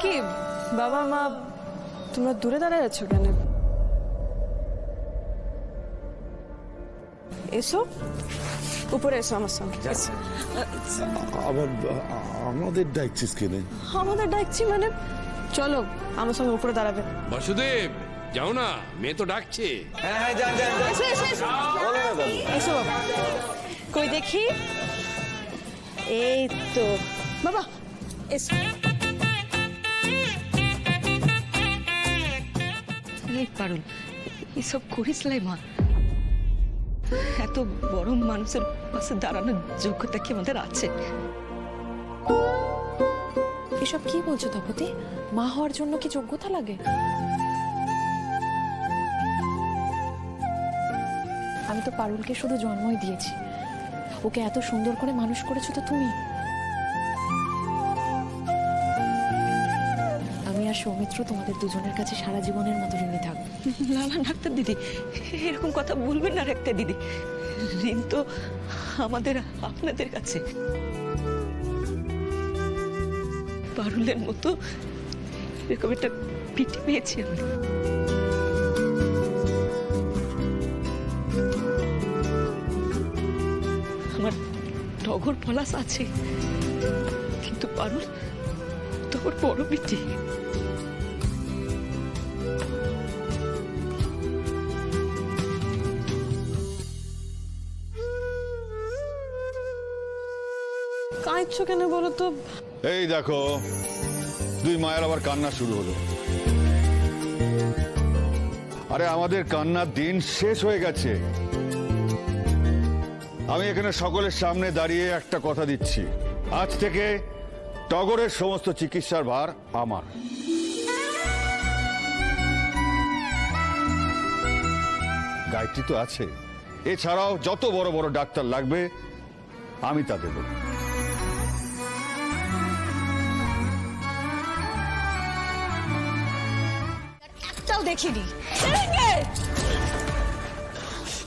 কি বাবা মা তোমরা দূরে দাঁড়ায় আছো কেন? এসো উপরে এসো আমার সঙ্গে। আবার আমাদের ডাকছিস কেন? আমাদের ডাকছি মানে চলো আমার সঙ্গে উপরে দাঁড়াবে। বাসুদেব যাও না, মেয়ে তো ডাকছে। হ্যাঁ যান যান এসো এসো এসো এসো বাবা, কই দেখি। এই তো বাবা এসো। এই পারুল, এসব করিস লাই মা। এত বড় মানুষের পাশে দাঁড়ানোর যোগ্যতা কি আমাদের আছে? এসব কি বলছো তপতি? মা হওয়ার জন্য কি যোগ্যতা লাগে? আমি তো পারুলকে শুধু জন্মই দিয়েছি, ওকে এত সুন্দর করে মানুষ করেছো তো তুমি। আমি আর সৌমিত্র তোমাদের দুজনের কাছে সারা জীবনের মতো ঋণী থাকবো। না না ডাক্তার দিদি, এরকম কথা বলবেন না ডাক্তার দিদি। ঋণ তো আমাদের আপনাদের কাছে। পারুলের মতো এরকম একটা পিঠে পেয়েছি আমি। আমার টগর পলাশ আছে, কিন্তু পারুল তোর বড় পিঠে। কাঁদছো কেন বলো তো? এই দেখো, দুই মায়ের আবার কান্না শুরু হলো। আরে আমাদের কান্নার দিন শেষ হয়ে গেছে। আমি এখানে সকলের সামনে দাঁড়িয়ে একটা কথা দিচ্ছি, আজ থেকে টগরের সমস্ত চিকিৎসার ভার আমার। গায়ত্রী তো আছে, এছাড়াও যত বড় বড় ডাক্তার লাগবে আমি তা দেব। একটাও দেখিনি।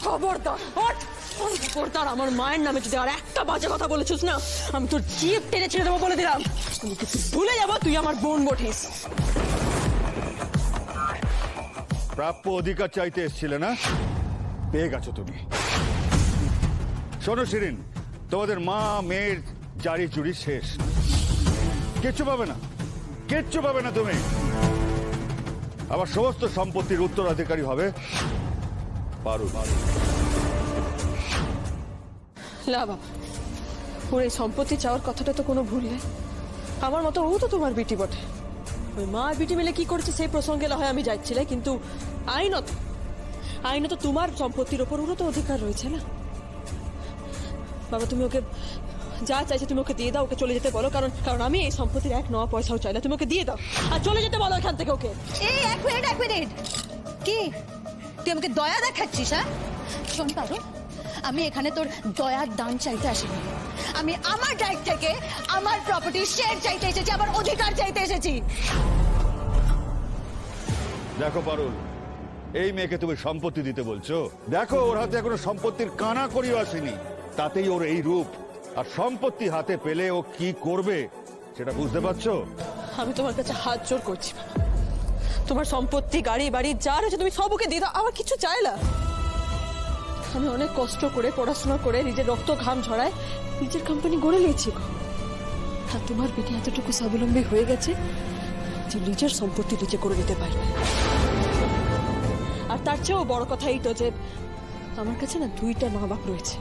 খবরদার হট, খবরদার আমার মায়ের নামে যদি আর একটা বাজে কথা বলেছিস না, আমি তোর জিভ টেনে ছেড়ে দেবো বলে দিলাম। আমি কিছু ভুলে যাবো তুই আমার বোন বটিস। প্রাপ্য অধিকার চাইতে এসেছিলে না, পেয়ে গেছো তুমি। শোনো শিরিন, তোমাদের মা মেয়ের জারি চুরি শেষ, কিচ্ছু পাবে না, কিচ্ছু পাবে না তুমি। আবার সমস্ত সম্পত্তির উত্তরাধিকারী হবে পারুল। না বাবা, ওর এই সম্পত্তি চাওয়ার কথাটা তো কোনো ভুল নেই। আমার মতো ও তো তোমার বিটি বটে। ওই মা আর বিটি মিলে কি করেছে সেই প্রসঙ্গে হয় আমি যাচ্ছিলে, কিন্তু আইনত আইনত তোমার সম্পত্তির ওপর ওরও তো অধিকার রয়েছে না বাবা। তুমি ওকে যা চাইছে তুমি ওকে দিয়ে দাও, ওকে চলে যেতে বলো। কারণ কারণ আমি এই সম্পত্তির এক নয়া পয়সাও চাই না। তুমি ওকে দিয়ে দাও আর চলে যেতে বলো এখান থেকে ওকে। এই এক মিনিট কি তুই আমাকে দয়া দেখাচ্ছিস? হ্যাঁ শোন পারো, আমি এখানে তোর দয়ার দান চাইতে আসিনি। আমি আমার ডাইট থেকে আমার প্রপার্টি শেয়ার চাইতে এসেছি, আমার অধিকার চাইতে এসেছি। দেখো পারুল, এই মেয়েকে তুমি সম্পত্তি দিতে বলছো? দেখো ওর হাতে এখনো সম্পত্তির কানা করিও আসেনি, তাতেই ওর এই রূপ। আর সম্পত্তি হাতে পেলে ও কি করবে সেটা বুঝতে পারছো? আমি তোমার কাছে হাত জোর করছি বাবা, তোমার সম্পত্তি গাড়ি বাড়ি যা রয়েছে তুমি সব ওকে দিয়ে দাও। আমার কিছু চাই না। আমি অনেক কষ্ট করে পড়াশোনা করে নিজের রক্ত ঘাম ঝরায় নিজের কোম্পানি গড়ে নিয়েছি গো। আর তোমার বেটি এতটুকু স্বাবলম্বী হয়ে গেছে যে নিজের সম্পত্তি নিজে করে নিতে পারবে। আর তার চেয়েও বড় কথা এই তো যে আমার কাছে না দুইটা মা বাপ রয়েছে,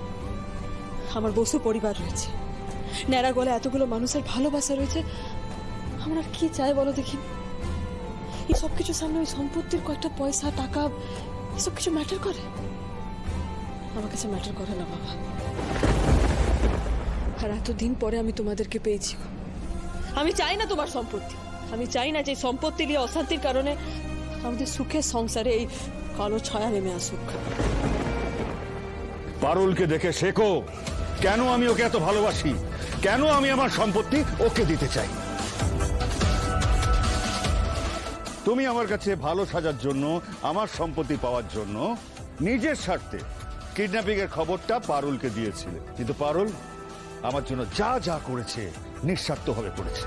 আমার বসু পরিবার রয়েছে, ন্যাড়া গলে এতগুলো মানুষের ভালোবাসা রয়েছে। আমার আর কি চাই বলো দেখি? এই সব কিছু সামনে ওই সম্পত্তির কয়েকটা পয়সা টাকা এসব কিছু ম্যাটার করে? আমার কাছে ম্যাটার করে না বাবা। আর এতদিন পরে আমি তোমাদেরকে পেয়েছি। আমি চাই না তোমার সম্পত্তি, আমি চাই না যে সম্পত্তি নিয়ে অশান্তির কারণে আমাদের সুখের সংসারে এই কালো ছায়া নেমে আসুক। পারুলকে দেখে শেখো কেন আমি ওকে এত ভালোবাসি, কেন আমি আমার সম্পত্তি ওকে দিতে চাই। তুমি আমার কাছে ভালো সাজার জন্য, আমার সম্পত্তি পাওয়ার জন্য নিজের স্বার্থে কিডন্যাপিং এর খবরটা পারুলকে দিয়েছিলে, কিন্তু পারুল আমার জন্য যা যা করেছে নিঃস্বার্থভাবে করেছে।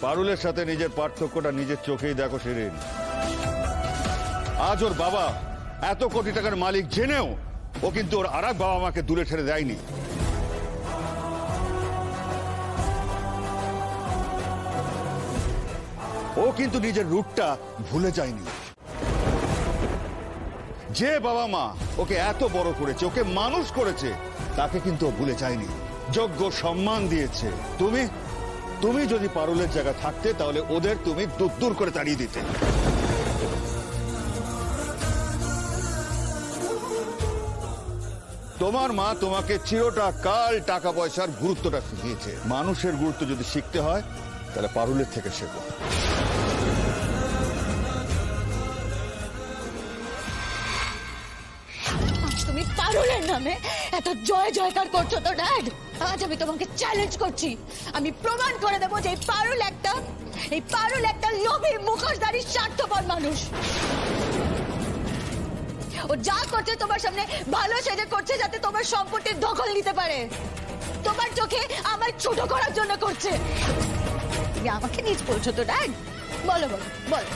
পারুলের সাথে নিজের পার্থক্যটা নিজের চোখেই দেখো শিরিন। আজ ওর বাবা এত কোটি টাকার মালিক জেনেও ও কিন্তু ওর আর এক বাবা মাকে দূরে ঠেলে দেয়নি। ও কিন্তু নিজের রুটটা ভুলে যায়নি। যে বাবা মা ওকে এত বড় করেছে, ওকে মানুষ করেছে, তাকে কিন্তু ও ভুলে যায়নি, যোগ্য সম্মান দিয়েছে। তুমি যদি পারুলের জায়গা থাকতে তাহলে ওদের তুমি দূর করে তাড়িয়ে দিতে। তোমার মা তোমাকে চিরটা কাল টাকা পয়সার গুরুত্বটা শিখিয়েছে। মানুষের গুরুত্ব যদি শিখতে হয় তাহলে পারুলের থেকে শেখো। তুমি পারুলের নামে এত জয় জয়কার করছো তো ড্যাড। আজ আমি তোমাকে চ্যালেঞ্জ করছি, আমি প্রমাণ করে দেবো যে এই পারুল একটা লোভী মুখোশধারী স্বার্থপর মানুষ। ও যা করছে তোমার সামনে ভালো সেজে করছে, যাতে তোমার সম্পত্তির দখল নিতে পারে। তোমার চোখে আমায় ছোট করার জন্য করছে। তুমি আমাকে নিজ বলছো তো ড্যাড? বলো বলো বলো,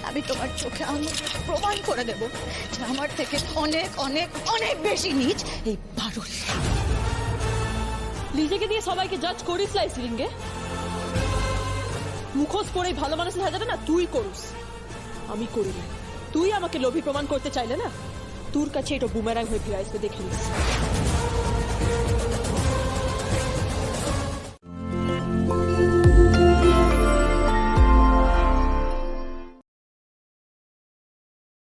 আমি তোমার চোখে আমি প্রমাণ করে দেব যে আমার থেকে অনেক অনেক অনেক বেশি নিচ এই পারুল। নিজেকে দিয়ে সবাইকে জাজ করিস লাই সিরিঙ্গে। মুখোশ পরে ভালো মানুষ সাজাটা না তুই করিস, আমি করি না। তুই আমাকে লোভী প্রমাণ করতে চাইলে না, তোর কাছে এটা বুমেরাং হয়ে ফিরে আসবে, দেখে নিস।